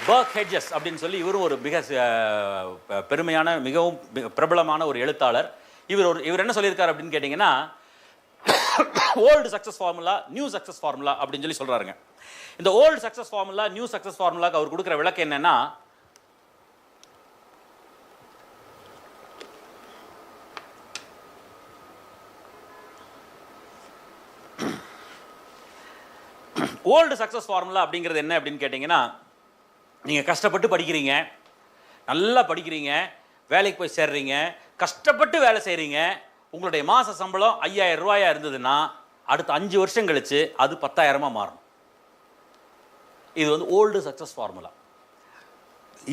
Work hedges அப்படின்னு சொல்லி இவரும் ஒரு மிக பெருமையான மிகவும் பிரபலமான ஒரு எழுத்தாளர். இவர் என்ன சொல்லியிருக்காரு அப்படின்னு கேட்டிங்கன்னா, old success formula new success formula அப்படின்னு சொல்லி சொல்கிறாருங்க. இந்த old success formula new success ஃபார்முலாக்கு அவர் கொடுக்குற விளக்கம் என்னன்னா, ஓல்டு சக்ஸஸ் ஃபார்முலா அப்படிங்கிறது என்ன அப்படின்னு கேட்டிங்கன்னா, நீங்கள் கஷ்டப்பட்டு படிக்கிறீங்க, நல்லா படிக்கிறீங்க, வேலைக்கு போய் சேர்றீங்க, கஷ்டப்பட்டு வேலை செய்கிறீங்க, உங்களுடைய மாத சம்பளம் 5000 ரூபாயா இருந்ததுன்னா அடுத்த 5 வருஷம் கழிச்சு அது 10,000 மாறணும். இது வந்து ஓல்டு சக்ஸஸ் ஃபார்முலா.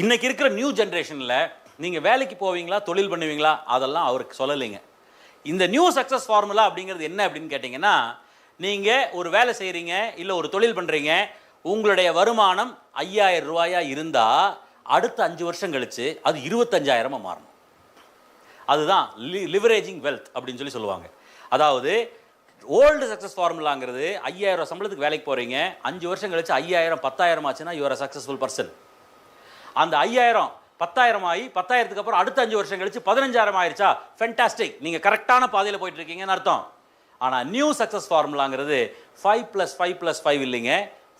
இன்னைக்கு இருக்கிற நியூ ஜென்ரேஷனில் நீங்கள் வேலைக்கு போவீங்களா தொழில் பண்ணுவீங்களா அதெல்லாம் அவருக்கு சொல்லலைங்க. இந்த நியூ சக்ஸஸ் ஃபார்முலா அப்படிங்கிறது என்ன அப்படின்னு கேட்டிங்கன்னா, நீங்கள் ஒரு வேலை செய்கிறீங்க இல்லை ஒரு தொழில் பண்ணுறீங்க, உங்களுடைய வருமானம் 5000 ரூபாயா இருந்தால் அடுத்த 5 வருஷம் கழிச்சு அது 25,000 மாறணும். அதுதான் லிவரேஜிங் வெல்த் அப்படின்னு சொல்லி சொல்லுவாங்க. அதாவது ஓல்டு சக்ஸஸ் ஃபார்முலாங்கிறது 5000 சம்பளத்துக்கு வேலைக்கு போகிறீங்க, 5 வருஷம் கழிச்சு 5000 10,000 ஆச்சுன்னா you are a successful person. அந்த 5000 10,000 ஆகி 10,000க்கு அப்புறம் அடுத்த 5 வருஷம் கழிச்சு 15,000 ஆயிடுச்சா, ஃபென்டாஸ்டிக், நீங்கள் கரெக்டான பாதையில் போயிட்டு இருக்கீங்கன்னு அர்த்தம். ஆனால் நியூ சக்ஸஸ் ஃபார்முலாங்கிறது 5 + 5 + 5 இல்லைங்க,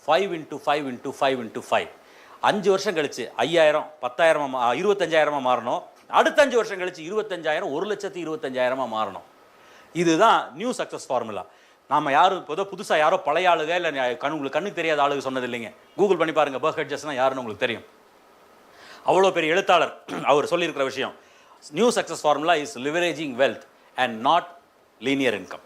5 × 5 × 5 × 5. 5 வருஷம் கழிச்சு 5000 10,000 25,000 மாறணும், அடுத்த 5 வருஷம் கழிச்சு 25,000 1,25,000 மாறணும். இதுதான் நியூ சக்ஸஸ் ஃபார்முலா. நாம் யாரும் இப்போ புதுசாக யாரோ பழைய ஆளுங்க இல்லை உங்களுக்கு கண்ணுக்கு தெரியாத ஆளுங்க சொன்னது இல்லைங்க. கூகுள் பண்ணி பாருங்கள், பர்க் ஹெட்ஜஸ்னால் யாருன்னு உங்களுக்கு தெரியும். அவ்வளோ பெரிய எழுத்தாளர் அவர் சொல்லியிருக்கிற விஷயம். New success formula is leveraging wealth and not linear income.